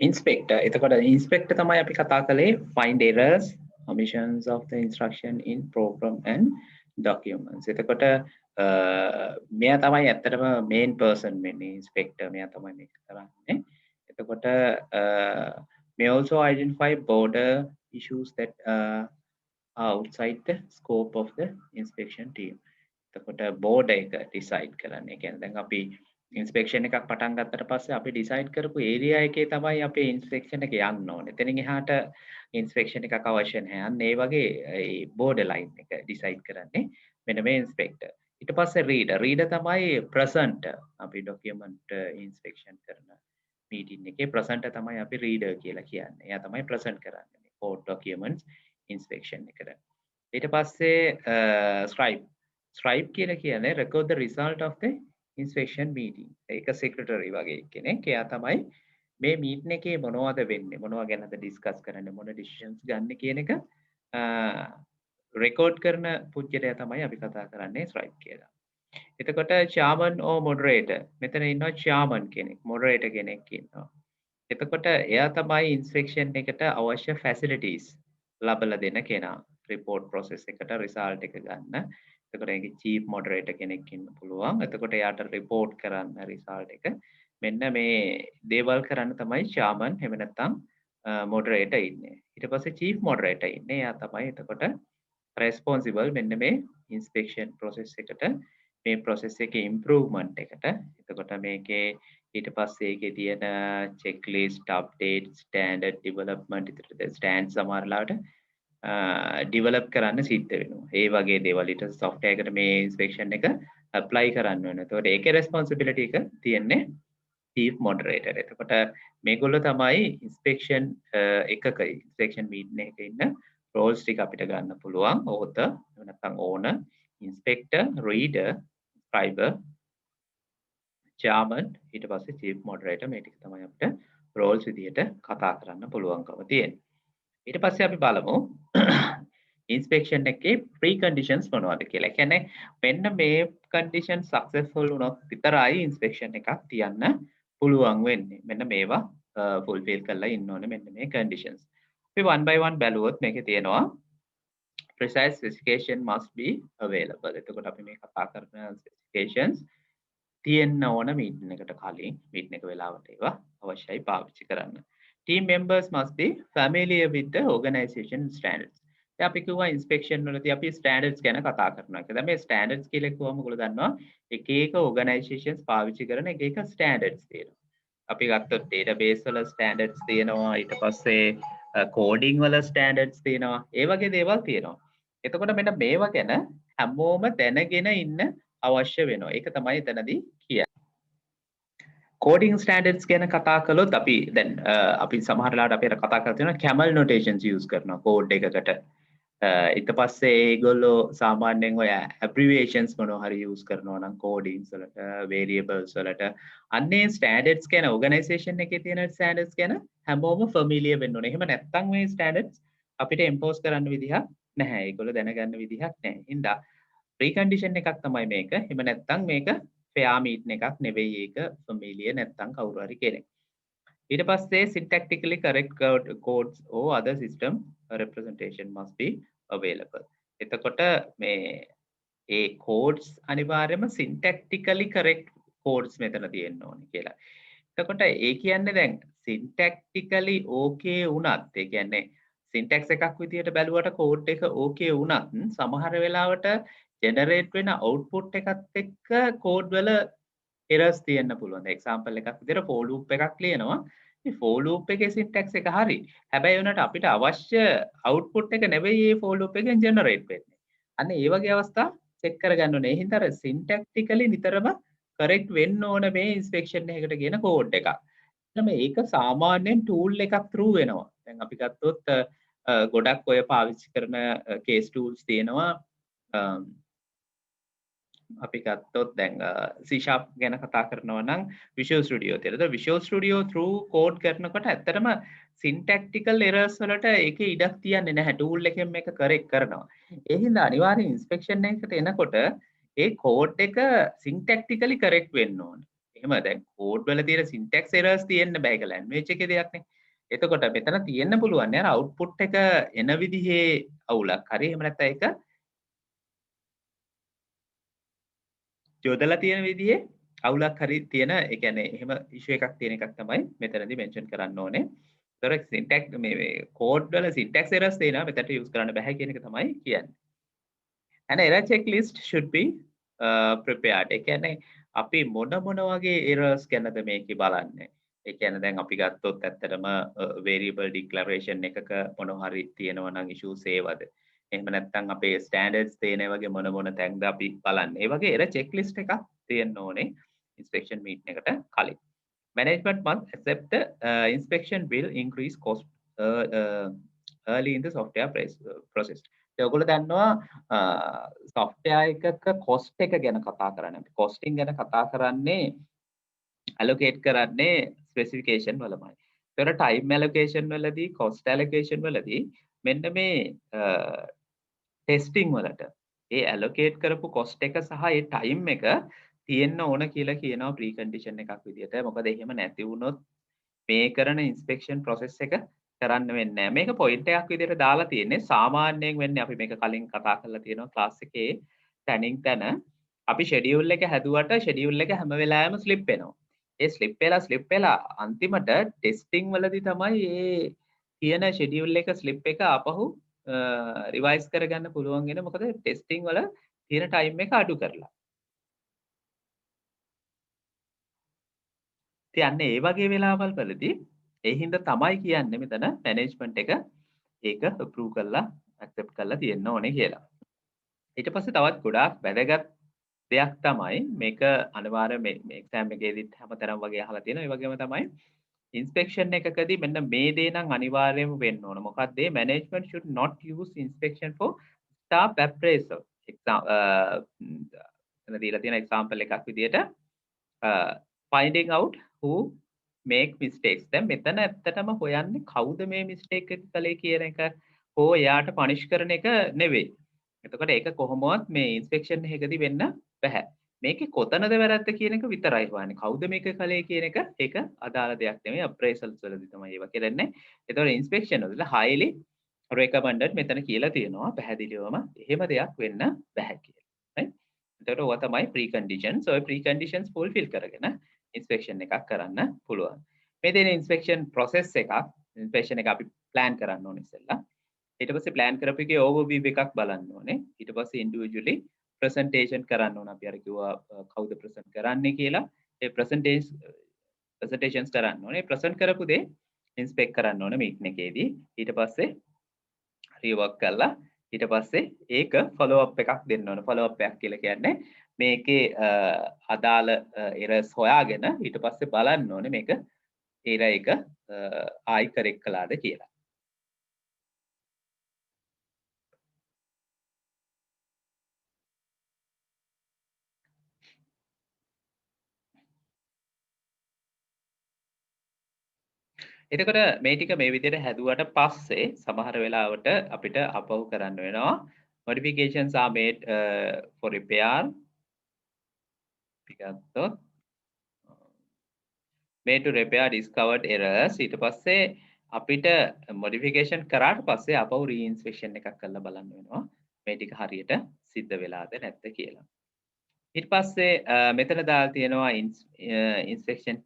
inspector එතකොට inspector තමයි අපි කතා කළේ find errors omissions of the instruction in program and documents එතකොට මෙයා තමයි ඇත්තටම main person වෙන්නේ inspector මෙයා තමයි මේක කරන්නේ එතකොට may also identify border issues that are outside the scope of the inspection team එතකොට border එක decide කරන්න. ඒ කියන්නේ දැන් අපි ඉන්ස්පෙක්ෂන් එකක් පටන් ගත්තට පස්සේ අපි ඩිසයිඩ් කරපු ඒරියා එකේ තමයි අපේ ඉන්ස්පෙක්ෂන් එක යන්න ඕනේ. එතනින් එහාට ඉන්ස්පෙක්ෂන් එකක් අවශ්‍ය නැහැ. අන්න ඒ වගේ ඒ බෝඩර් ලයින් එක ඩිසයිඩ් කරන්නේ මෙන්න මේ ඉන්ස්පෙක්ටර්. ඊට පස්සේ රීඩර් තමයි ප්‍රසන්ටර්. අපි ડોකියුමන්ට් ඉන්ස්පෙක්ෂන් කරන මීටින් එකේ ප්‍රසන්ටර් තමයි අපි රීඩර් කියලා කියන්නේ. එයා තමයි ප්‍රසන්ට් කරන්නේ මේ කෝඩ් ડોකියුමන්ට්ස් ඉන්ස්පෙක්ෂන් එකට. ඊට පස්සේ ස්ක්‍රයිබ් කියලා කියන්නේ record the result of the inspection meeting. ඒක secretary වගේ කෙනෙක්. එයා තමයි මේ මීටින් එකේ මොනවද වෙන්නේ, මොනවා ගැනද ඩිස්කස් කරන්නේ, මොන decisions ගන්න කියන එක රෙකෝඩ් කරන පුජ්‍යලයා තමයි අපි කතා කරන්නේ ස්ක්‍රයිබ් කියලා. එතකොට chairman or moderator. මෙතන ඉන්නවා chairman කෙනෙක්, moderator කෙනෙක් ඉන්නවා. එතකොට එයා තමයි inspection එකට අවශ්‍ය facilities ලබලා දෙන කෙනා. report process එකට result එක ගන්න. එතකොට ඒකේ chief moderator කෙනෙක් ඉන්න පුළුවන්. එතකොට එයාට report කරන්න result එක. මෙන්න මේ දේවල් කරන්න තමයි chairman එහෙම නැත්නම් moderator ඉන්නේ. ඊට පස්සේ chief moderator ඉන්නේ. එයා තමයි එතකොට responsible මෙන්න මේ inspection process එකට මේ process එකේ improvement එකට. එතකොට මේකේ ඊට පස්සේ ඒකේ තියෙන checklist update standard development විතර stand සමහරලාට ඩිවලොප් කරන්න සිද්ධ වෙනවා. ඒ වගේ දේවල් ඊට software එකට මේ inspection එක apply කරන්න වෙනවා. එතකොට ඒකේ responsibility එක තියෙන්නේ chief moderator. එතකොට මේගොල්ලෝ තමයි inspection එකක inspection meeting එකක ඉන්න roles ටික අපිට ගන්න පුළුවන්. author නැත්නම් owner, inspector, reader, scriber, chairman ඊට පස්සේ chief moderator මේ ටික තමයි අපිට roles විදිහට කතා කරන්න පුළුවන්කම තියෙන්නේ. ඊට පස්සේ අපි බලමු inspection එකේ preconditions මොනවද කියලා. කියන්නේ මෙන්න මේ condition successful වුණොත් විතරයි inspection එකක් තියන්න පුළුවන් වෙන්නේ. මෙන්න මේවා fulfill කරලා ඉන්න ඕනේ මෙන්න මේ conditions. අපි one by one බැලුවොත් මේකේ තියෙනවා precise specification must be available. එතකොට අපි මේ කතා කරන specifications තියෙන්න ඕන meeting එකට කලින් meeting එක වෙලාවට ඒවා අවශ්‍යයි පාවිච්චි කරන්න. Team members must be familiar with the organization standards. අපි කිව්වා inspection වලදී අපි standards ගැන කතා කරනවා කියලා. මේ standards කියලා කිව්වම ඔයගොල්ලෝ දන්නවා එක එක organizations පාවිච්චි කරන එක එක standards තියෙනවා. අපි ගත්තොත් database වල standards තියෙනවා, ඊට පස්සේ coding වල standards තියෙනවා. ඒ වගේ දේවල් තියෙනවා. එතකොට මෙන්න මේවා ගැන හැමෝම දැනගෙන ඉන්න අවශ්‍ය වෙනවා. ඒක තමයි එතනදී කියන්නේ. coding standards ගැන කතා කළොත් අපි දැන් අපි සමහර වෙලාවට අපි කතා කරලා තියෙනවා camel notations use කරනවා code එකකට. ඊට පස්සේ ඒගොල්ලෝ සාමාන්‍යයෙන් ඔය abbreviations මොනවා හරි use කරනවා නම් codings වලට variables වලට අන්නේ standards ගැන organization එකේ තියෙන standards ගැන හැමෝම familiar වෙන්න ඕනේ. එහෙම නැත්නම් මේ standards අපිට impose කරන්න විදිහක් නැහැ. ඒගොල්ලෝ දැනගන්න විදිහක් නැහැ. හින්දා precondition එකක් තමයි මේක. එහෙම නැත්නම් මේක fair meeting එකක් නෙවෙයි ඒක familiar නැත්නම් කවුරු හරි කෙනෙක්. ඊට පස්සේ syntactically correct codes or other system representation must be available. එතකොට මේ ඒ codes අනිවාර්යයෙන්ම syntactically correct codes මෙතන තියෙන්න ඕනේ කියලා. එතකොට ඒ කියන්නේ දැන් syntactically okay වුණත් ඒ කියන්නේ syntax එකක් විදිහට බැලුවට code එක okay වුණත් සමහර වෙලාවට generate වෙන output එකත් එක්ක code වල errors තියෙන්න පුළුවන්. example එකක් විදිහට for loop එකක් ලියනවා. මේ for loop එකේ syntax එක හරි. හැබැයි උනට අපිට අවශ්‍ය output එක නෙවෙයි මේ for loop එකෙන් generate වෙන්නේ. අන්න ඒ වගේ අවස්ථා check කරගන්න ඕනේ. ඒ හින්දා syntactically නිතරම correct වෙන්න ඕන මේ inspection එකකට කියන code එකක්. මේක සාමාන්‍යයෙන් tool එකක් through වෙනවා. දැන් අපි ගත්තොත් ගොඩක් ඔය පාවිච්චි කරන case tools තියෙනවා. අපි ගත්තොත් දැන් C# ගැන කතා කරනවා නම් Visual Studio තියෙනවා. Visual Studio through code කරනකොට ඇත්තටම syntactical errors වලට ඒකේ ඉඩක් තියන්නේ නැහැ. tool එකෙන් මේක correct කරනවා. ඒ හින්දා අනිවාර්යෙන් inspection එකකට එනකොට ඒ code එක syntactically correct වෙන්න ඕනේ. එහෙම දැන් කෝඩ් වල තියෙන සින්ටැක්ස් එරර්ස් තියෙන්න බෑ ඒක ලැන්ග්වේජ් එකේ දෙයක් නේ. එතකොට මෙතන තියෙන්න පුළුවන් නේ අර අවුට්පුට් එක එන විදිහේ අවුලක් හරි එහෙම නැත්නම් ඒක යොදලා තියෙන විදිහේ අවුලක් හරි තියෙන ඒ කියන්නේ එහෙම ඉෂුව එකක් තියෙන එකක් තමයි මෙතනදී මෙන්ෂන් කරන්න ඕනේ. ඒතර සින්ටැක්ස් මේ කෝඩ් වල සින්ටැක්ස් එරර්ස් තියෙනවා මෙතනට යූස් කරන්න බෑ කියන එක තමයි කියන්නේ. and error checklist should be prepared. ඒ කියන්නේ අපි මොන වගේ errors ගැනද මේකේ බලන්නේ. ඒ කියන්නේ දැන් අපි ගත්තොත් ඇත්තටම variable declaration එකක මොනවා හරි තියෙනවා නම් issues ඒවද. එහෙම නැත්නම් අපේ standards තියෙන වගේ මොන තැන්ද අපි බලන්නේ. ඒ වගේ error checklist එකක් තියෙන්න ඕනේ inspection meeting එකට කලින්. Management must accept the inspection will increase cost early in the software process. ඔයගොල්ලෝ දන්නවා software එකක cost එක ගැන කතා කරන්නේ. අපි costing ගැන කතා කරන්නේ allocate කරන්නේ specification වලමයි. ඒතර time allocation වලදී cost allocation වලදී මෙන්න මේ testing වලට ඒ allocate කරපු cost එක සහ ඒ time එක තියෙන්න ඕන කියලා කියනවා precondition එකක් විදියට. මොකද එහෙම නැති වුණොත් මේ කරන inspection process එක කරන්න වෙන්නේ නැහැ. මේක point එකක් විදියට දාලා තියෙන්නේ. සාමාන්‍යයෙන් වෙන්නේ අපි මේක කලින් කතා කරලා තියෙනවා class එකේ තැනින් තැන අපි schedule එක හැදුවට schedule එක හැම වෙලාවෙම slip වෙනවා. ඒ slip වෙලා අන්තිමට testing වලදී තමයි මේ තියෙන schedule එක slip එක ආපහු revise කරගන්න පුළුවන් වෙන මොකද testing වල තියෙන time එක අඩු කරලා. ඉතින් ඒ වගේ වෙලාවල් වලදී ඒ හින්දා තමයි කියන්නේ මෙතන මැනේජ්මන්ට් එක ඒක අප්‍රූව් කරලා ඇක්සෙප්ට් කරලා තියෙන්න ඕනේ කියලා. ඊට පස්සේ තවත් ගොඩාක් වැදගත් දෙයක් තමයි මේක අනිවාර්යයෙන් මේ එක්සෑම් එකේදීත් හැමතැනම වගේ අහලා තියෙනවා. ඒ වගේම තමයි ඉන්ස්පෙක්ෂන් එකකදී මෙන්න මේ දේ නම් අනිවාර්යයෙන්ම වෙන්න ඕන. මොකක්ද ඒ management should not use inspection for staff appraisal. එතන දීලා තියෙන example එකක් විදියට finding out who make mistakes. දැන් මෙතන ඇත්තටම හොයන්නේ කවුද මේ mistake එක කළේ කියන එක හෝ එයාට පනිෂ් කරන එක නෙවෙයි. එතකොට ඒක කොහොමවත් මේ inspection එකකදී වෙන්න බෑ. මේකේ කොතනද වැරද්ද කියන එක විතරයි හොයන්නේ. කවුද මේක කළේ කියන එක ඒක අදාළ දෙයක් නෙවෙයි. appraisals වලදී තමයි ඒවා කරන්නේ. එතකොට inspection වල highly recommended මෙතන කියලා තියෙනවා පැහැදිලිවම එහෙම දෙයක් වෙන්න බෑ කියලා. right? එතකොට ඔය තමයි preconditions. ඔය preconditions fulfill කරගෙන inspection එකක් කරන්න පුළුවන්. මේ දෙන inspection process එකක් inspection එක අපි plan කරන්න ඕනේ ඉස්සෙල්ලා. ඊට පස්සේ plan කරපු එකේ overview එකක් බලන්න ඕනේ. ඊට පස්සේ individually presentation කරන්න ඕන. අපි අර කිව්වා කවුද present කරන්නේ කියලා. ඒ presentations කරන්න ඕනේ. present කරපු දේ inspect කරන්න ඕනේ meeting එකේදී. ඊට පස්සේ rework කරලා ඊට පස්සේ ඒක follow up එකක් දෙන්න ඕන. follow up එකක් කියලා කියන්නේ මේකේ අදාළ errors හොයාගෙන ඊට පස්සේ බලන්න ඕනේ මේක error එක ආයි correct කළාද කියලා. එතකොට මේ ටික මේ විදිහට හැදුවට පස්සේ සමහර වෙලාවට අපිට අපව කරන්න වෙනවා modifications are made for repair පිටත් made to repair discovered errors ඊට පස්සේ අපිට modification කරාට පස්සේ අපව re-inspection එකක් කරලා බලන්න වෙනවා මේ ටික හරියට සිද්ධ වෙලාද නැද්ද කියලා. ඊට පස්සේ මෙතන දාලා තියෙනවා inspection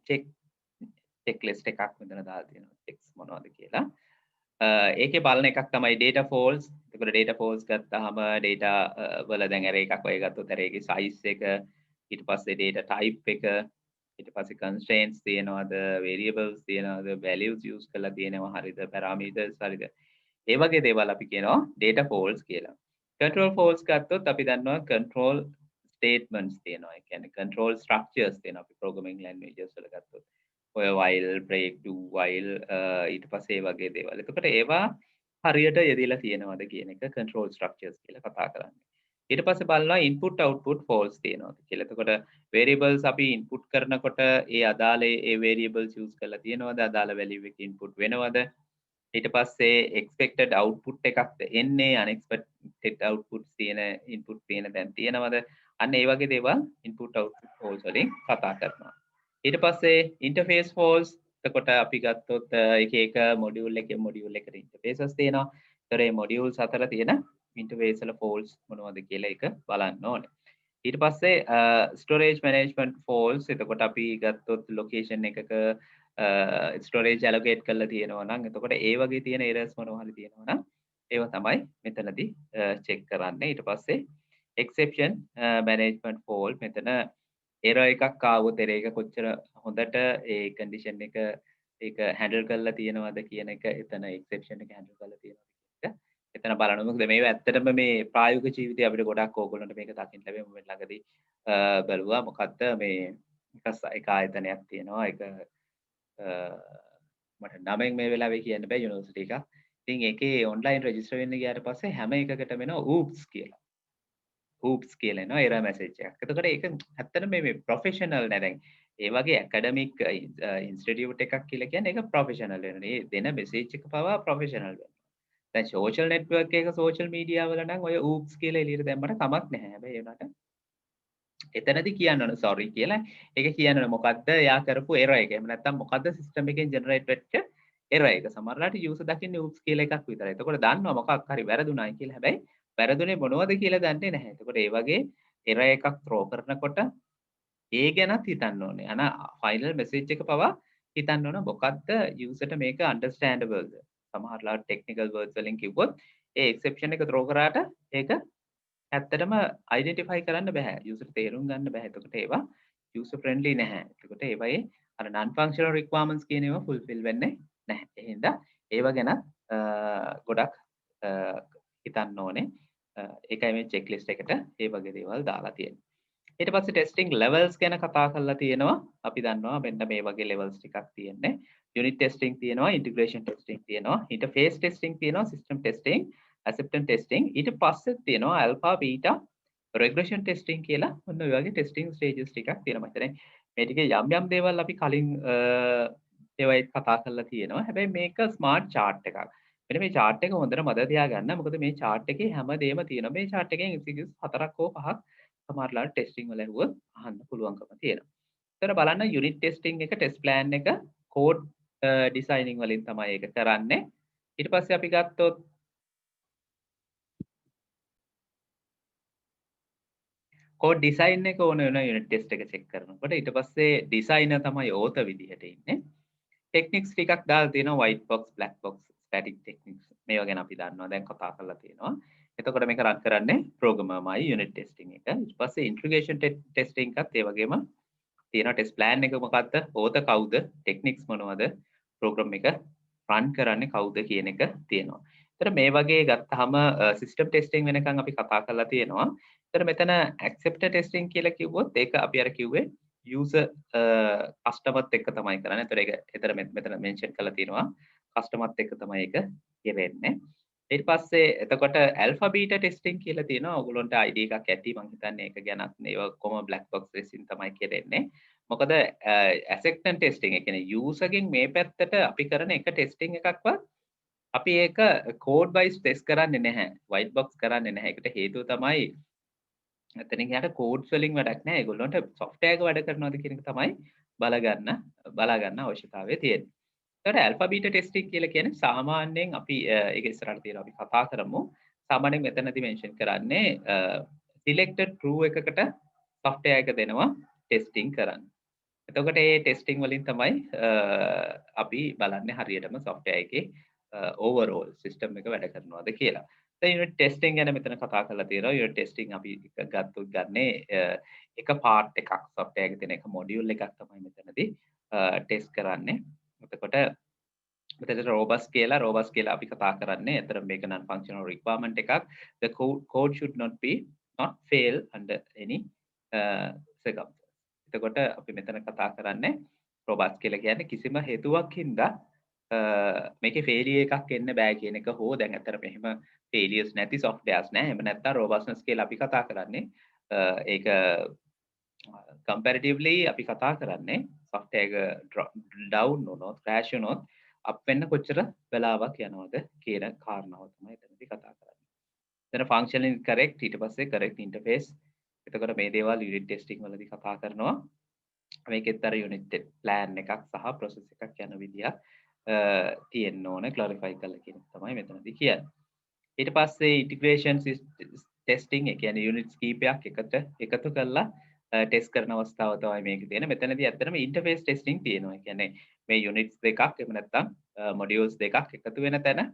checklist එකක් මෙතන දාලා තියෙනවා checks මොනවද කියලා. ඒකේ බලන එකක් තමයි data falls. එතකොට data falls ගත්තාම data වල දැන් array එකක් වගේ ගත්තොත් array එකේ size එක ඊට පස්සේ data type එක ඊට පස්සේ constraints තියෙනවද variables තියෙනවද values use කරලා තියෙනවා හරිද parameters හරිද ඒ වගේ දේවල් අපි කියනවා data falls කියලා. control falls ගත්තොත් අපි දන්නවා control statements තියෙනවා. ඒ කියන්නේ control structures තියෙනවා අපි programming languages වල ගත්තොත්. ඔය while break do while ඊට පස්සේ ඒ වගේ දේවල්. එතකොට ඒවා හරියට යෙදিলা තියෙනවද කියන එක control structures කියලා කතා කරන්නේ. ඊට පස්සේ බලනවා input output false තියෙනවද කියලා. එතකොට variables අපි input කරනකොට ඒ අදාළ ඒ variables use කරලා තියෙනවද? අදාළ value එක input වෙනවද? ඊට පස්සේ expected output එකක්ද එන්නේ unexpected output තියෙන input තියෙන දැන් තියෙනවද? අන්න ඒ වගේ දේවල් input output false වලින් කතා කරනවා. ඊට පස්සේ ඉන්ටර්ෆේස් ෆෝල්ස්. එතකොට අපි ගත්තොත් එක එක මොඩියුල් එකේ මොඩියුල් එකට ඉන්ටර්ෆේසස් තියෙනවා. ඒතර මේ මොඩියුල්ස් අතර තියෙන ඉන්ටර්ෆේස් වල ෆෝල්ස් මොනවද කියලා එක බලන්න ඕනේ. ඊට පස්සේ ස්ටෝරේජ් මැනේජ්මන්ට් ෆෝල්ස්. එතකොට අපි ගත්තොත් ලොකේෂන් එකක ස්ටෝරේජ් ඇලොකේට් කරලා තියෙනවා නම් එතකොට ඒ වගේ තියෙන එරර්ස් මොනවා හරි තියෙනවා නම් ඒවා තමයි මෙතනදී චෙක් කරන්නේ. ඊට පස්සේ එක්සෙප්ෂන් මැනේජ්මන්ට් ෆෝල්ට්. මෙතන එරර් එකක් ආවොත් එරර් එක කොච්චර හොඳට ඒ කන්ඩිෂන් එක ඒක හැන්ඩල් කරලා තියෙනවද කියන එක එතන එක්සෙප්ෂන් එක හැන්ඩල් කරලා තියෙනවද කියන එක එතන බලනවා. මොකද මේවා ඇත්තටම මේ ප්‍රායෝගික ජීවිතේ අපිට ගොඩක් ඕගොල්ලන්ට මේක දකින්න ලැබෙයි. මම ළඟදී බැලුවා මොකද්ද මේ එක ආයතනයක් තියෙනවා. ඒක මට නමෙන් මේ වෙලාවේ කියන්න බෑ යුනිවර්සිටි එකක්. ඉතින් ඒකේ ඔන්ලයින් රෙජිස්ටර් වෙන්න ගියාට පස්සේ හැම එකකටම එනවා oops කියලා. oops කියලා එනවා error message එකක්. එතකොට ඒක ඇත්තටම මේ ප්‍රොෆෙෂනල් නෑ දැන්. ඒ වගේ ඇකඩමික් ඉන්ස්ටිටියුට් එකක් කියලා කියන්නේ ඒක ප්‍රොෆෙෂනල් වෙනවා. ඒ දෙන මෙසේජ් එක පවා ප්‍රොෆෙෂනල් වෙනවා. දැන් සෝෂල් නෙට්වර්ක් එක සෝෂල් මීඩියා වල නම් ඔය oops කියලා එළියට දැම්මට කමක් නැහැ. හැබැයි ඒ උනට එතනදී කියන්න ඕන sorry කියලා. ඒක කියන්න ඕන මොකද්ද එයා කරපු error එක. එහෙම නැත්නම් මොකද්ද සිස්ටම් එකෙන් ජෙනරේට් වෙච්ච error එක. සමහරවිට යූසර් දකින්නේ oops කියලා එකක් විතරයි. එතකොට දන්නවා මොකක් හරි වැරදුනායි කියලා. හැබැයි වැරදුනේ මොනවද කියලා දන්නේ නැහැ. එතකොට ඒ වගේ error එකක් throw කරනකොට ඒ ගැනත් හිතන්න ඕනේ. ෆයිනල් මෙසේජ් එක පවා හිතන්න ඕන මොකද්ද යූසර්ට මේක අන්ඩර්ස්ටෑන්ඩබල්ද. සමහරවිට ටෙක්නිකල් වර්ඩ්ස් වලින් කිව්වොත් ඒ එක්සෙප්ෂන් එක throw කරාට ඒක ඇත්තටම අයිඩෙන්ටිෆයි කරන්න බෑ. යූසර් තේරුම් ගන්න බෑ. එතකොට ඒවා යූසර් ෆ්‍රෙන්ඩ්ලි නැහැ. එතකොට ඒවයේ අර non functional requirements කියන ඒවා fulfill වෙන්නේ නැහැ. ඒ හින්දා ඒවා ගැන ගොඩක් හිතන්න ඕනේ. ඒකයි මේ checklist එකට ඒ වගේ දේවල් දාලා තියෙන්නේ. ඊට පස්සේ ටෙස්ටිං ලෙවල්ස් ගැන කතා කරලා තියෙනවා. අපි දන්නවා මෙන්න මේ වගේ ලෙවල්ස් ටිකක් තියෙන්නේ. යුනිට් ටෙස්ටිං තියෙනවා, ඉන්ටිග්‍රේෂන් ටෙස්ටිං තියෙනවා, ඉන්ටර්ෆේස් ටෙස්ටිං තියෙනවා, සිස්ටම් ටෙස්ටිං, ඇක්සෙප්ටන්ස් ටෙස්ටිං. ඊට පස්සේ තියෙනවා ඇල්ෆා, බීටා, රෙග්‍රෙෂන් ටෙස්ටිං කියලා ඔන්න ඔය වගේ ටෙස්ටිං ස්ටේජස් ටිකක් තියෙනවා. මම හිතන්නේ මේ ටිකේ යම් දේවල් අපි කලින් ඒවයි කතා කරලා තියෙනවා. හැබැයි මේක ස්මාර්ට් chart එකක්. මෙන්න මේ chart එක හොඳට මතක තියාගන්න. මොකද මේ chart එකේ හැමදේම තියෙනවා. මේ chart එකෙන් MCQs 4ක් හෝ 5ක් සමහරලාට ටෙස්ටිං වල ඇහුවොත් අහන්න පුළුවන්කම තියෙනවා. ඒතර බලන්න යුනිට් ටෙස්ටිං එක ටෙස්ට් ප්ලෑන් එක කෝඩ් ඩිසයිනින් වලින් තමයි ඒක කරන්නේ. ඊට පස්සේ අපි ගත්තොත් කෝඩ් ඩිසයින් එක ඕන වෙන යුනිට් ටෙස්ට් එක චෙක් කරනකොට ඊට පස්සේ ඩිසයිනර් තමයි ඕත විදිහට ඉන්නේ. ටෙක්නික්ස් ටිකක් දාලා තියෙනවා white box, black box, static techniques. මේවා ගැන අපි දන්නවා දැන් කතා කරලා තියෙනවා. එතකොට මේක රන් කරන්නේ ප්‍රෝග්‍රෑමර්මයි යුනිට් ටෙස්ටිං එක. ඊට පස්සේ ඉන්ටිග්‍රේෂන් ටෙස්ටිං එකත් ඒ වගේම තියෙනවා. ටෙස්ට් ප්ලෑන් එක මොකක්ද? ඕත කවුද? ටෙක්නික්ස් මොනවද? ප්‍රෝග්‍රෑම් එක රන් කරන්නේ කවුද කියන එක තියෙනවා. ඒතර මේ වගේ ගත්තාම සිස්ටම් ටෙස්ටිං වෙනකන් අපි කතා කරලා තියෙනවා. ඒතර මෙතන ඇක්සෙප්ටර් ටෙස්ටිං කියලා කිව්වොත් ඒක අපි අර කිව්වේ යූසර් කස්ටමර්ත් එක්ක තමයි කරන්නේ. ඒතර ඒක ඒතර මෙතන මෙන්ෂන් කරලා තියෙනවා. කස්ටමර්ත් එක්ක තමයි ඒක කෙරෙන්නේ. ඊට පස්සේ එතකොට ඇල්ෆා බීටා ටෙස්ටිං කියලා තියෙනවා. ඔයගොල්ලන්ට ID එකක් ඇති මම හිතන්නේ ඒක ගැනත් ඒවා කොහොම බ්ලැක් බොක්ස් ටෙස්ටිං තමයි කෙරෙන්නේ. මොකද ඇසෙප්ටන්ස් ටෙස්ටිං ඒ කියන්නේ යූසර්ගෙන් මේ පැත්තට අපි කරන එක ටෙස්ටිං එකක්වත් අපි ඒක කෝඩ් වයිස් ටෙස්ට් කරන්නේ නැහැ. වයිට් බොක්ස් කරන්නේ නැහැ. ඒකට හේතුව තමයි එතනින් එහාට කෝඩ්ස් වලින් වැඩක් නැහැ. ඒගොල්ලන්ට සොෆ්ට්වෙයාර් එක වැඩ කරනවද කියන එක තමයි බලා ගන්න අවශ්‍යතාවය තියෙන්නේ. ඒතර ඇල්ෆා බීටා ටෙස්ටිං කියලා කියන්නේ සාමාන්‍යයෙන් අපි ඒක ඉස්සරහට තියලා අපි කතා කරමු. සාමාන්‍යයෙන් මෙතනදී මෙන්ෂන් කරන්නේ සිලෙක්ටඩ් true එකකට සොෆ්ට්වෙයාර් එක දෙනවා ටෙස්ටිං කරන්න. එතකොට මේ ටෙස්ටිං වලින් තමයි අපි බලන්නේ හරියටම සොෆ්ට්වෙයාර් එකේ ඕවර්ऑල් සිස්ටම් එක වැඩ කරනවද කියලා. දැන් යුනිට් ටෙස්ටිං ගැන මෙතන කතා කරලා තියෙනවා. යුනිට් ටෙස්ටිං අපි ගත්තොත් ගන්නේ එක පාර්ට් එකක් සොෆ්ට්වෙයාර් එකේ තියෙන එක මොඩියුල් එකක් තමයි මෙතනදී ටෙස්ට් කරන්නේ. එතකොට මෙතන robust කියලා අපි කතා කරන්නේ. අතර මේක non functional requirement එකක්. The code should not fail under any circumstance. එතකොට අපි මෙතන කතා කරන්නේ robust කියලා කියන්නේ කිසිම හේතුවක් හින්දා මේකේ failure එකක් එන්න බෑ කියන එක හෝ දැන් අතර මෙහෙම failures නැති softwares නෑ. එහෙම නැත්නම් robustness කියලා අපි කතා කරන්නේ ඒක comparatively අපි කතා කරන්නේ software එක down වුණොත් crash වුණොත් අප් වෙන්න කොච්චර වෙලාවක් යනවද කියන කාරණාව තමයි එතනදී කතා කරන්නේ. එතන functionally correct ඊට පස්සේ correct interface. එතකොට මේ දේවල් unit testing වලදී කතා කරනවා. මේකෙත් අර යුනිට් ප්ලෑන් එකක් සහ ප්‍රොසෙස් එකක් යන විදියක් තියෙන්න ඕනේ ක්ලරිෆයි කරලා කියන එක තමයි මෙතනදී කියන්නේ. ඊට පස්සේ ඉන්ටිග්‍රේෂන් ටෙස්ටිං ඒ කියන්නේ යුනිට්ස් කීපයක් එකතු කරලා ටෙස්ට් කරන අවස්ථාව තමයි මේකේ තියෙන්නේ. මෙතනදී ඇත්තටම ඉන්ටර්ෆේස් ටෙස්ටිං තියෙනවා. ඒ කියන්නේ මේ යුනිට්ස් දෙකක් එහෙම නැත්නම් මොඩියුල්ස් දෙකක් එකතු වෙන තැන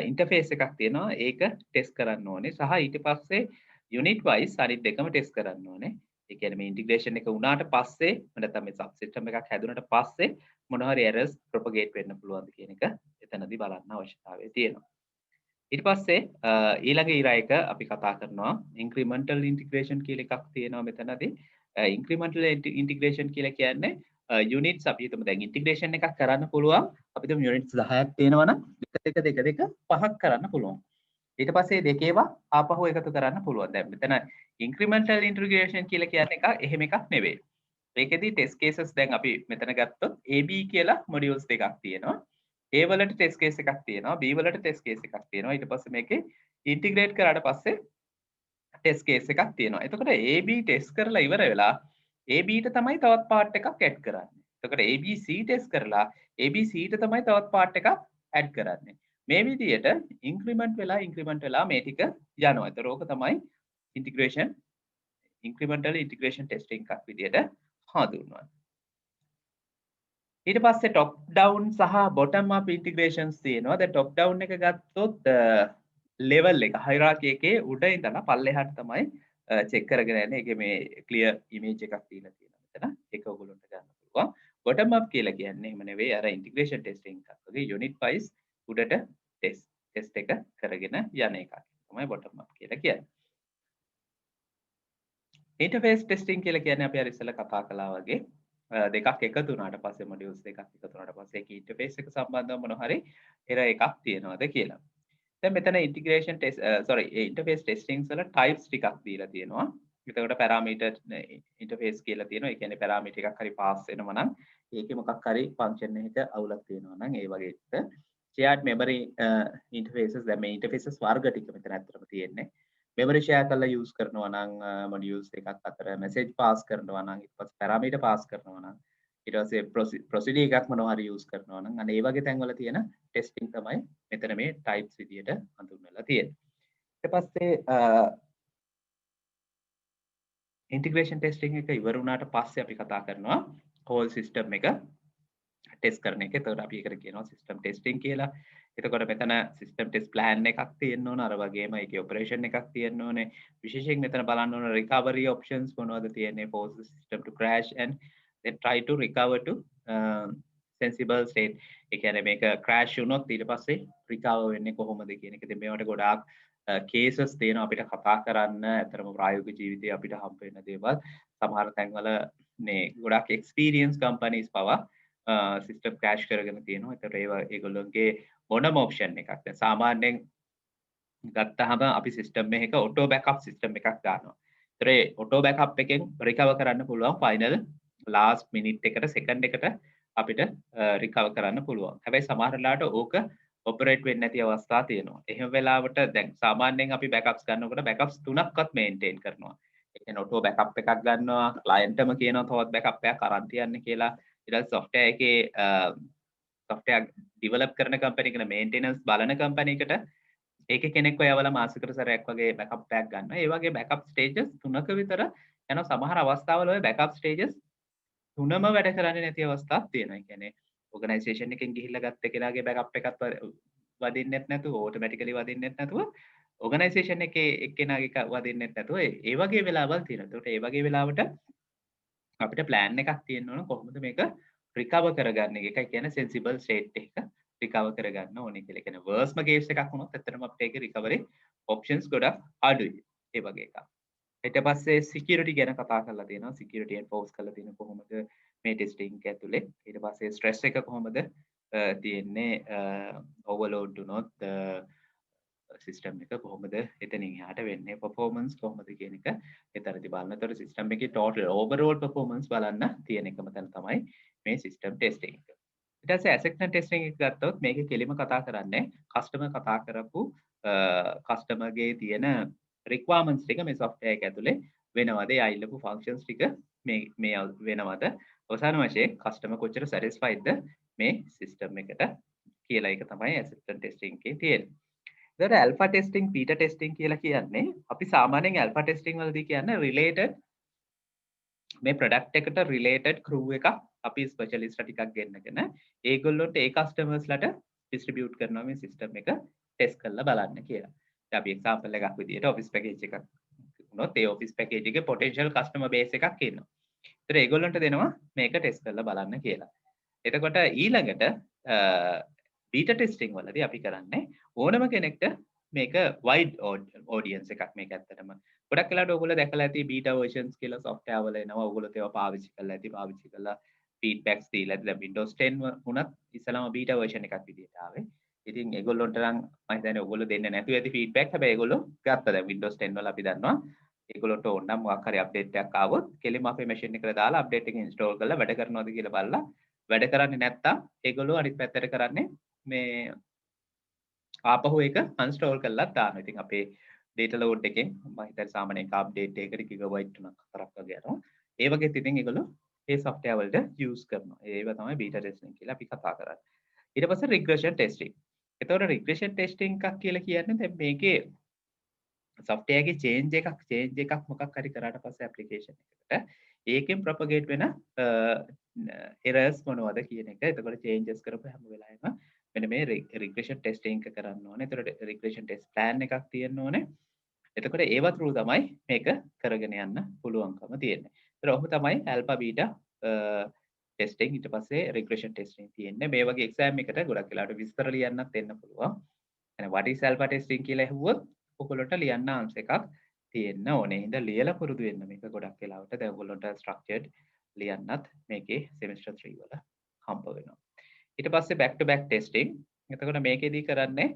ඉන්ටර්ෆේස් එකක් තියෙනවා. ඒක ටෙස්ට් කරන්න ඕනේ. සහ ඊට පස්සේ යුනිට් වයිස් අනිත් දෙකම ටෙස්ට් කරන්න ඕනේ. ඒ කියන්නේ මේ ඉන්ටිග්‍රේෂන් එක වුණාට පස්සේ නැත්නම් මේ සබ් සිස්ටම් එකක් හැදුනට පස්සේ මොන හරි එරර්ස් ප්‍රොපගේට් වෙන්න පුළුවන්ද කියන එක එතනදී බලන්න අවශ්‍යතාවය තියෙනවා. ඊට පස්සේ ඊළඟ ඉර එක අපි කතා කරනවා ඉන්ක්‍රිමෙන්ටල් ඉන්ටිග්‍රේෂන් කියලා එකක් තියෙනවා මෙතනදී. ඉන්ක්‍රිමෙන්ටල් ඉන්ටිග්‍රේෂන් කියලා කියන්නේ යුනිට්ස් අපි හිතමු දැන් ඉන්ටිග්‍රේෂන් එකක් කරන්න පුළුවන් අපි හිතමු යුනිට්ස් 10ක් තියෙනවා නම් 1 5ක් කරන්න පුළුවන්. ඊට පස්සේ දෙකේවා ආපහු එකතු කරන්න පුළුවන්. දැන් මෙතන ඉන්ක්‍රිමෙන්ටල් ඉන්ටිග්‍රේෂන් කියලා කියන්නේ එක එහෙම එකක් නෙවෙයි. මේකෙදී ටෙස්ට් කේසස් දැන් අපි මෙතන ගත්තොත් AB කියලා මොඩියුල්ස් දෙකක් තියෙනවා. A වලට ටෙස්ට් කේස් එකක් තියෙනවා B වලට ටෙස්ට් කේස් එකක් තියෙනවා. ඊට පස්සේ මේකේ ඉන්ටිග්‍රේට් කරාට පස්සේ ටෙස්ට් කේස් එකක් තියෙනවා. එතකොට AB ටෙස්ට් කරලා ඉවර වෙලා AB ට තමයි තවත් පාර්ට් එකක් ඇඩ් කරන්නේ. එතකොට ABC ටෙස්ට් කරලා ABC ට තමයි තවත් පාර්ට් එකක් ඇඩ් කරන්නේ. මේ විදිහට ඉන්ක්‍රිමන්ට් වෙලා මේ ටික යනවා. ඒතර ඕක තමයි ඉන්ටිග්‍රේෂන් ඉන්ක්‍රිමෙන්ටල් ඉන්ටිග්‍රේෂන් ටෙස්ටිං එකක් විදිහට හඳුන්වන්නේ. ඊට පස්සේ top down සහ bottom up integrations තියෙනවා. දැන් top down එක ගත්තොත් level එක hierarchy එකේ උඩ ඉඳලා පල්ලෙහාට තමයි check කරගෙන යන්නේ. ඒකේ මේ clear image එකක් දීලා තියෙනවා මෙතන. ඒක ඔයගොල්ලන්ට ගන්න පුළුවන්. bottom up කියලා කියන්නේ එහෙම නෙවෙයි අර integration testing එකක් වගේ unit wise උඩට test එක කරගෙන යන එකක්. තමයි bottom up කියලා කියන්නේ. interface testing කියලා කියන්නේ අපි අර ඉස්සෙල්ලා කතා කළා වගේ දෙකක් එකතු වුණාට පස්සේ මොඩියුල්ස් දෙකක් එකතු වුණාට පස්සේ ඒක ඉන්ටර්ෆේස් එක සම්බන්ධව මොන හරි එරර් එකක් තියෙනවද කියලා. දැන් මෙතන ඉන්ටිග්‍රේෂන් ටෙස්ට් ඉන්ටර්ෆේස් ටෙස්ටිංස් වල ටයිප්ස් ටිකක් දීලා තියෙනවා. එතකොට පැරාමීටර් ඉන්ටර්ෆේස් කියලා තියෙනවා. ඒ කියන්නේ පැරාමීටර් එකක් හරි පාස් වෙනවා නම් ඒකේ මොකක් හරි ෆන්ක්ෂන් එකක අවුලක් තියෙනවා නම් ඒ වගේ එක shared memory interfaces දැන් මේ interfaces වර්ග ටික මෙතන ඇත්තටම තියෙන්නේ. මෙමරි ෂෙයා කරලා යූස් කරනවා නම් මොඩියුල්ස් එකක් අතර මෙසේජ් පාස් කරනවා නම් ඊට පස්සේ පැරාමීටර් පාස් කරනවා නම් ඊට පස්සේ ප්‍රොසීඩර් එකක් මොනවා හරි යූස් කරනවා නම් අන්න ඒ වගේ තැන්වල තියෙන ටෙස්ටිං තමයි මෙතන මේ ටයිප්ස් විදියට හඳුන්වලා තියෙන්නේ. ඊට පස්සේ ඉන්ටිග්‍රේෂන් ටෙස්ටිං එක ඉවර වුණාට පස්සේ අපි කතා කරනවා හෝල් සිස්ටම් එක ටෙස්ට් කරන එක. එතකොට අපි ඒකට කියනවා සිස්ටම් ටෙස්ටිං කියලා. එතකොට මෙතන සිස්ටම් ටෙස්ට් ප්ලෑන් එකක් තියෙන්න ඕන. අර වගේම ඒකේ ඔපරේෂන් එකක් තියෙන්න ඕනේ. විශේෂයෙන් මෙතන බලන්න ඕන රිකවරි ඔප්ෂන්ස් මොනවද තියෙන්නේ for the system to crash and then try to recover to sensible state. ඒ කියන්නේ මේක crash වුණොත් ඊට පස්සේ recover වෙන්නේ කොහොමද කියන එක. ඉතින් මේවට ගොඩාක් cases තියෙනවා අපිට කතා කරන්න. ඇත්තටම ප්‍රායෝගික ජීවිතේ අපිට හම්බ වෙන දේවල් සමහර තැන්වල මේ ගොඩාක් experience companies පවා සිස්ටම් ක්‍රෑෂ් කරගෙන තියෙනවා. ඒතර ඒගොල්ලෝගේ මොනම ඔප්ෂන් එකක් දැන් සාමාන්‍යයෙන් ගත්තාම අපි සිස්ටම් එකක ඔටෝ බෑකප් සිස්ටම් එකක් ගන්නවා. ඒතර ඒ ඔටෝ බෑකප් එකෙන් රිකවර් කරන්න පුළුවන් ෆයිනල් ලාස්ට් මිනිත් එකට සෙකන්ඩ් එකට අපිට රිකවර් කරන්න පුළුවන්. හැබැයි සමහර වෙලාවට ඕක ඔපරේට් වෙන්නේ නැති අවස්ථා තියෙනවා. එහෙම වෙලාවට දැන් සාමාන්‍යයෙන් අපි බෑකප්ස් ගන්නකොට බෑකප්ස් 3ක්වත් මේන්ටේන් කරනවා. ඒ කියන්නේ ඔටෝ බෑකප් එකක් ගන්නවා, ක්ලයන්ට්ම කියනවා තවත් බෑකප් එකක් අරන් තියන්න කියලා. ඊට software එකේ software develop කරන company කෙන maintenance බලන company එකට ඒකේ කෙනෙක්ව යවලා මාසිකට සැරයක් වගේ backup pack ගන්නවා. ඒ වගේ backup stages 3ක විතර යන සමහර අවස්ථාවල ඔය backup stages 3ම වැඩ කරන්නේ නැති අවස්ථාවක් තියෙනවා. ඒ කියන්නේ organization එකෙන් ගිහිල්ලා ගත්ත කෙනාගේ backup එකත් වදින්නෙත් නැතුව automatically වදින්නෙත් නැතුව organization එකේ එක්කෙනාගේ වදින්නෙත් නැතුව ඒ වගේ වෙලාවල් තියෙනවා. ඒකට ඒ වගේ වෙලාවට අපිට ප්ලෑන් එකක් තියෙන්න ඕන කොහොමද මේක රිකවර් කරගන්නේ. ඒකයි කියන්නේ sensible state එක රිකවර් කරගන්න ඕනේ කියලා. කියන්නේ worst case එකක් වුණොත් ඇත්තටම අපිට ඒකේ recovery options ගොඩක් අඩුයි. ඒ වගේ එකක්. ඊට පස්සේ security ගැන කතා කරලා තියෙනවා. security enforce කරලා තියෙන කොහොමද මේ testing එක ඇතුලේ. ඊට පස්සේ stress එක කොහොමද තියෙන්නේ overload වුණොත් සිස්ටම් එක කොහොමද එතනින් එහාට වෙන්නේ performance කොහොමද කියන එක එතරම්දි බලන. ඒතර සිස්ටම් එකේ total overall performance බලන්න තියෙන එකම තැන තමයි මේ සිස්ටම් ටෙස්ටිං එක. ඊට පස්සේ acceptance testing එක ගත්තොත් මේකේ කෙලිම කතා කරන්නේ කස්ටමර් කතා කරපු කස්ටමර්ගේ තියෙන requirements ටික මේ software එක ඇතුලේ වෙනවද? ඒ අයිලපු functions ටික මේ වෙනවද? අවසාන වශයෙන් කස්ටමර් කොච්චර සැටිස්ෆයිඩ්ද මේ සිස්ටම් එකට කියලා එක තමයි ඇසෙප්ටන්ස් ටෙස්ටිං එකේ තියෙන්නේ. එතකොට ඇල්ෆා ටෙස්ටිං බීටා ටෙස්ටිං කියලා කියන්නේ අපි සාමාන්‍යයෙන් ඇල්ෆා ටෙස්ටිං වලදී කියන්නේ රිලේටඩ් මේ ප්‍රොඩක්ට් එකට රිලේටඩ් ක්‍රූ එකක් අපි ස්පෙෂලිස්ට් ටිකක් ගෙන්නගෙන ඒගොල්ලොන්ට ඒ කස්ටමර්ස්ලට ඩිස්ට්‍රිබියුට් කරනවා මේ සිස්ටම් එක ටෙස්ට් කරලා බලන්න කියලා. දැන් අපි එක්සැම්පල් එකක් විදියට ඔෆිස් පැකේජ් එකක් වුණොත් ඒ ඔෆිස් පැකේජ් එකේ පොටෙන්ෂල් කස්ටමර් බේස් එකක් ඉන්නවා. ඒතර ඒගොල්ලන්ට දෙනවා මේක ටෙස්ට් කරලා බලන්න කියලා. එතකොට ඊළඟට බීටා ටෙස්ටිං වලදී අපි කරන්නේ ඕනම කෙනෙක්ට මේක වයිඩ් ඔඩියන්ස් එකක් මේක ඇත්තටම. ගොඩක් වෙලාවට ඔයගොල්ලෝ දැකලා ඇති බීටා versions කියලා software වල එනවා. ඔයගොල්ලෝ ඒවා පාවිච්චි කරලා ඇති. පාවිච්චි කරලා feedbacks දීලා ඇති. දැන් Windows 10 වුණත් ඉස්සලම බීටා version එකක් විදිහට ආවේ. ඉතින් ඒගොල්ලොන්ට නම් මම හිතන්නේ ඔයගොල්ලෝ දෙන්නේ නැතුව ඇති feedback. හැබැයි ඒගොල්ලෝ ගත්තා. දැන් Windows 10 වල අපි දන්නවා ඒගොල්ලොන්ට ඕන නම් මොකක් හරි අප්ඩේට් එකක් ආවොත් කෙලින්ම අපේ මැෂින් එකට දාලා අප්ඩේට් එක ඉන්ස්ටෝල් කරලා වැඩ කරනවද කියලා බලලා වැඩ කරන්නේ නැත්තම් ඒගොල්ලෝ අනිත් පැත්තට කරන්නේ මේ ආපහු ඒක අන්ස්ටෝල් කරලා දානවා. ඉතින් අපේ data load එකෙන් මම හිතන්නේ සාමාන්‍යයෙන් අප්ඩේට් එකකට gigabyte 3-4ක් වගේ යනවා. ඒ වගේත් ඉතින් ඒගොල්ලෝ ඒ software වලට use කරනවා. ඒව තමයි beta testing කියලා අපි කතා කරන්නේ. ඊට පස්සේ regression testing. එතකොට regression testing එකක් කියලා කියන්නේ දැන් මේකේ software එකේ change එකක් මොකක් හරි කරාට පස්සේ application එකට ඒකෙන් propagate වෙන errors මොනවද කියන එක. එතකොට changes කරපු හැම වෙලාවෙම මෙන්න මේ regression testing එක කරන්න ඕනේ. එතකොට regression test plan එකක් තියෙන්න ඕනේ. එතකොට ඒව through තමයි මේක කරගෙන යන්න පුළුවන්කම තියෙන්නේ. ඒතර ඔහොම තමයි alpha beta testing ඊට පස්සේ regression testing තියෙන්නේ. මේ වගේ exam එකට ගොඩක් වෙලාවට විස්තර ලියන්නත් එන්න පුළුවන්. එහෙනම් what is alpha testing කියලා ඇහුවොත් ඔයගොල්ලන්ට ලියන්න answer එකක් තියෙන්න ඕනේ. හින්දා ලියලා පුරුදු වෙන්න මේක ගොඩක් වෙලාවට. දැන් ඔයගොල්ලන්ට structured ලියන්නත් මේකේ semester 3 වල හම්බ වෙනවා. ඊට පස්සේ back to back testing. එතකොට මේකෙදී කරන්නේ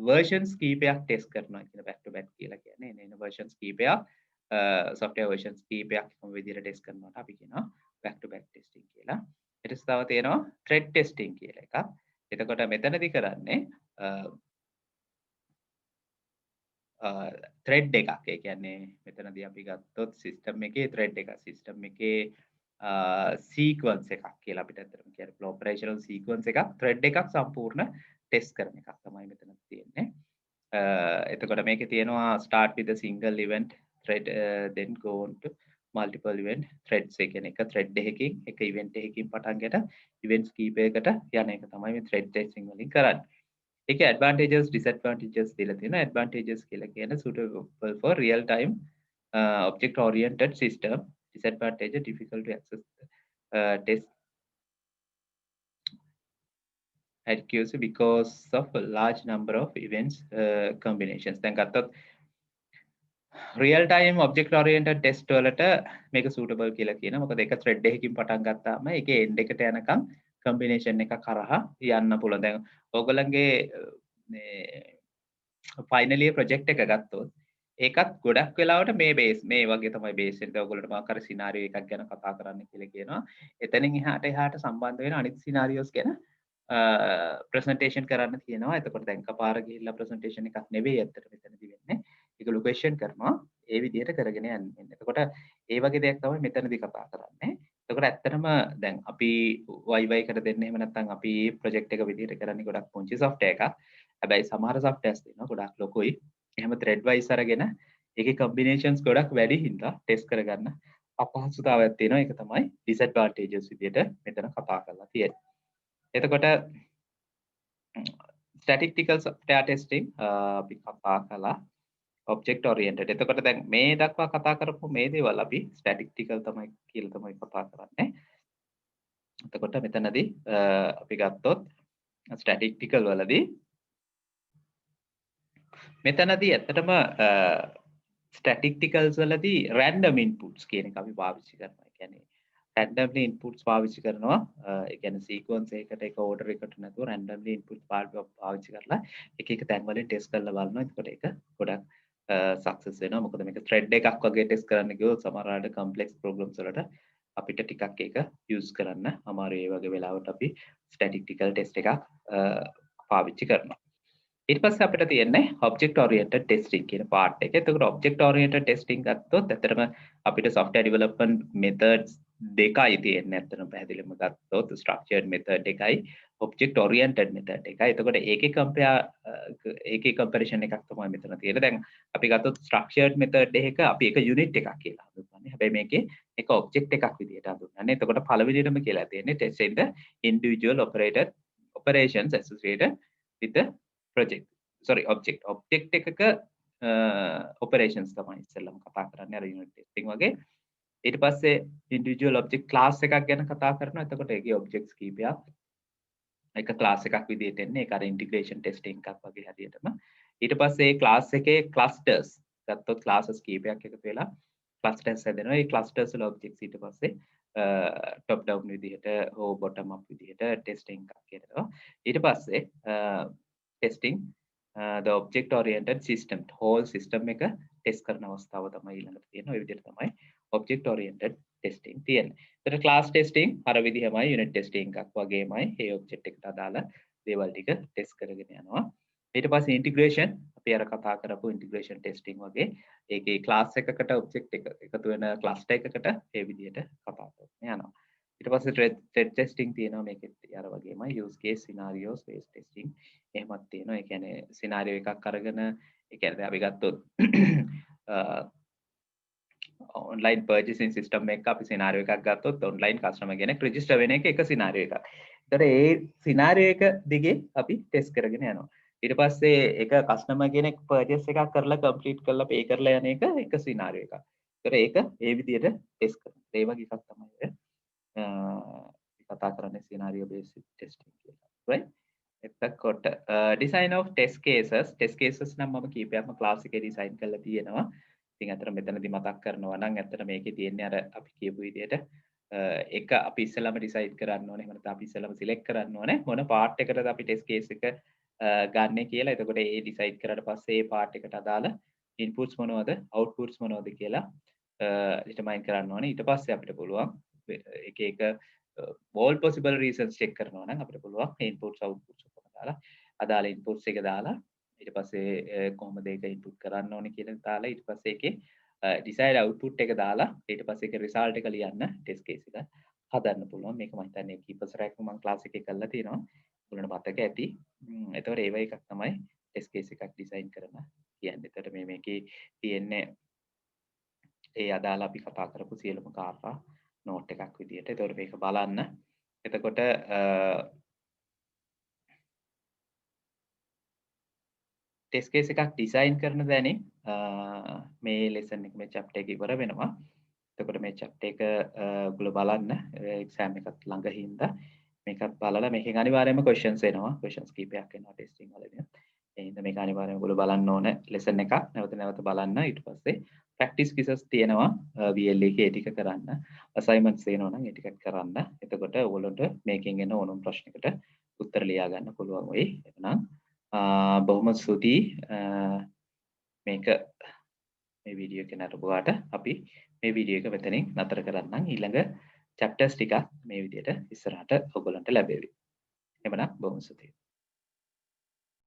versions කීපයක් test කරනවා කියන back to back කියලා කියන්නේ. එන versions කීපයක් software versions කීපයක් කොහොම විදිහට test කරනවට අපි කියනවා back to back testing කියලා. ඊට පස්සේ තව තියෙනවා thread testing කියලා එකක්. එතකොට මෙතනදී කරන්නේ thread එකක්. ඒ කියන්නේ මෙතනදී අපි ගත්තොත් system එකේ thread එකක්. system එකේ sequence එකක් කියලා අපිට අතරම කියන්නේ operational sequence එකක් thread එකක් සම්පූර්ණ test කරන එකක් තමයි මෙතන තියෙන්නේ. එතකොට මේකේ තියෙනවා start with a single event thread then go on to multiple event threads. ඒ කියන්නේ එක thread එකකින් එක event එකකින් පටන් ගෙන events කීපයකට යන එක තමයි මේ thread testing වලින් කරන්නේ. ඒකේ advantages disadvantages දීලා තියෙනවා. advantages කියලා කියන්නේ suitable for real time object oriented system. Disadvantage difficult to access test accuracy because of a large number of events combinations. දැන් ගත්තොත් real time object oriented test වලට මේක suitable කියලා කියනවා. මොකද එක thread එකකින් පටන් ගත්තාම ඒකේ end එකට යනකම් combination එකක් කරහා යන්න පුළුවන්. දැන් ඕගොල්ලන්ගේ මේ final year project එක ගත්තොත් ඒකත් ගොඩක් වෙලාවට මේ බේස් මේ වගේ තමයි බේස් එක. ඔයගොල්ලන්ට මොකක් හරි සිනාරියෝ එකක් ගැන කතා කරන්න කියලා කියනවා. එතනින් එහාට සම්බන්ධ වෙන අනිත් සිනාරියෝස් ගැන ප්‍රසන්ටේෂන් කරන්න කියනවා. එතකොට දැන් කපාර ගිහිල්ලා ප්‍රසන්ටේෂන් එකක් නෙවෙයි ඇත්තට මෙතනදී වෙන්නේ. ඒගොල්ලෝ ක්වෙස්චන් කරනවා. ඒ විදිහට කරගෙන යන්නේ. එතකොට ඒ වගේ දෙයක් තමයි මෙතනදී කතා කරන්නේ. එතකොට ඇත්තටම දැන් අපි YY එකට දෙන්නේ එහෙම නැත්නම් අපි ප්‍රොජෙක්ට් එක විදිහට කරන්නේ ගොඩක් පුංචි software එකක්. හැබැයි සමහර softwares තියෙනවා ගොඩක් ලොකුයි. එහෙම thread wise අරගෙන ඒකේ combinations ගොඩක් වැඩි හින්දා test කරගන්න අපහසුතාවයක් තියෙනවා. ඒක තමයි disadvantages විදිහට මෙතන කතා කරලා තියෙන්නේ. එතකොට statistical software testing අපි කතා කළා object oriented. එතකොට දැන් මේ දක්වා කතා කරපු මේ දේවල් අපි statistical තමයි කියලා තමයි කතා කරන්නේ. එතකොට මෙතනදී අපි ගත්තොත් statistical වලදී මෙතනදී ඇත්තටම statisticals වලදී random inputs කියන එක අපි පාවිච්චි කරනවා. ඒ කියන්නේ randomly inputs පාවිච්චි කරනවා. ඒ කියන්නේ sequence එකකට එක order එකකට නැතුව randomly inputs පාවිච්චි කරලා එක එක තැන් වලින් test කරලා බලනවා. එතකොට ඒක ගොඩක් success වෙනවා. මොකද මේක thread එකක් වගේ test කරන්න ගියොත් සමහරවිට complex programs වලට අපිට ටිකක් ඒක use කරන්න අමාරුයි. ඒ වගේ වෙලාවට අපි statistical test එකක් පාවිච්චි කරනවා. ඊට පස්සේ අපිට තියෙන්නේ object oriented testing කියන part එක. එතකොට object oriented testing ගත්තොත් ඇත්තටම අපිට software development methods දෙකයි තියෙන්නේ ඇත්තටම පැහැදිලිවම ගත්තොත් structured method එකයි object oriented method එකයි. එතකොට ඒකේ comparison එකක් තමයි මෙතන තියෙන්නේ. දැන් අපි ගත්තොත් structured method එකක අපි එක unit එකක් කියලා හඳුන්වන්නේ. හැබැයි මේකේ එක object එකක් විදිහට හඳුන්වන්නේ. එතකොට පළවෙනියටම කියලා තියෙන්නේ test in the individual operations associated with the project. sorry object එකක operations තමයි ඉස්සෙල්ලම කතා කරන්නේ අර unit testing වගේ. ඊට පස්සේ individual object class එකක් ගැන කතා කරනවා. එතකොට ඒකේ objects කීපයක් එක class එකක් විදිහට එන්නේ. ඒක අර integration testing එකක් වගේ හරියටම. ඊට පස්සේ ඒ class එකේ clusters ගත්තොත් classes කීපයක් එකතු වෙලා clusters හැදෙනවා. ඒ clusters වල objects ඊට පස්සේ top down විදිහට හෝ bottom up විදිහට testing එකක් කරනවා. ඊට පස්සේ testing the object oriented system whole system එක test කරන අවස්ථාව තමයි ඊළඟට තියෙනවා. ඒ විදිහට තමයි object oriented testing තියෙන්නේ. ඒතර class testing අර විදිහමයි unit testing එකක් වගේමයි ඒ object එකට අදාළ දේවල් ටික test කරගෙන යනවා. ඊට පස්සේ integration අපි අර කතා කරපු integration testing වගේ ඒකේ class එකකට object එක එකතු වෙන cluster එකකට ඒ විදිහට කතා කරගෙන යනවා. ඊට පස්සේ thread testing තියෙනවා මේකෙත් අර වගේමයි use case scenarios based testing එහෙමත් තියෙනවා. ඒ කියන්නේ scenario එකක් අරගෙන ඒ කියන්නේ අපි ගත්තොත් online purchasing system එකක අපි scenario එකක් ගත්තොත් online customer කෙනෙක් register වෙන එක scenario එකක්. ඒතර ඒ scenario එක දිගේ අපි test කරගෙන යනවා. ඊට පස්සේ එක customer කෙනෙක් purchase එකක් කරලා complete කරලා pay කරලා යන එක scenario එකක්. ඒතර ඒක ඒ විදිහට test කරනවා. ඒ වගේ එකක් තමයි කතා කරන්නේ scenario based testing කියලා. right? එතකොට design of test cases නම් මම කීපයක්ම class එකේ design කරලා තියෙනවා. ඉතින් අතන මෙතනදී මතක් කරනවා නම් ඇත්තට මේකේ තියෙන්නේ අර අපි කියපු විදිහට එක අපි ඉස්සෙල්ලාම decide කරන්න ඕනේ. එහෙම නැත්නම් අපි ඉස්සෙල්ලාම select කරන්න ඕනේ මොන part එකටද අපි test case එක ගන්නෙ කියලා. එතකොට ඒ decide කරාට පස්සේ ඒ part එකට අදාළ inputs මොනවද outputs මොනවද කියලා determine කරන්න ඕනේ. ඊට පස්සේ අපිට පුළුවන් එක all possible reasons check කරනවා නම් අපිට පුළුවන් inputs outputs ඔක්කොම දාලා අදාළ inputs එක දාලා ඊට පස්සේ කොහොමද ඒක input කරන්න ඕනේ කියලා දාලා ඊට පස්සේ ඒකේ desired output එක දාලා ඊට පස්සේ ඒක result එක ලියන්න test case එක හදන්න පුළුවන්. මේක මම හිතන්නේ කීපස් රැක් මම class එකේ කරලා තියෙනවා. ඔයාලට මතක ඇති. ඒතකොට ඒ වගේ එකක් තමයි test case එකක් design කරන කියන්නේ. ඒතකොට මේකේ තියෙන්නේ ඒ අදාළ අපි කතා කරපු සියලුම කාරණා note එකක් විදියට. ඒතකොට මේක බලන්න. එතකොට test case එකක් design කරන දැනේ මේ lesson එක මේ chapter එක ඉවර වෙනවා. එතකොට මේ chapter එක ඔයගොල්ලෝ බලන්න exam එකත් ළඟ හින්දා මේකත් බලලා මේකෙන් අනිවාර්යයෙන්ම questions එනවා. questions කීපයක් එනවා testing වලදී. ඒ හින්දා මේක අනිවාර්යයෙන්ම ඔයගොල්ලෝ බලන්න ඕන lesson එකක්. නැවත නැවත බලන්න. ඊට පස්සේ practice quizzes තියෙනවා VLE එකේ ඒ ටික කරන්න. assignments තියෙනවා නම් ඒ ටිකත් කරන්න. එතකොට ඔයගොල්ලන්ට මේකෙන් එන ඕනම ප්‍රශ්නයකට උත්තර ලියා ගන්න පුළුවන් වෙයි. එහෙනම් බොහොම ස්තුතියි මේක මේ වීඩියෝ එක නරඹුවාට. අපි මේ වීඩියෝ එක මෙතනින් නතර කරන්නම්. ඊළඟ chapters ටික මේ විදිහට ඉස්සරහට ඔයගොල්ලන්ට ලැබෙවි. එhmenan බොහොම ස්තුතියි.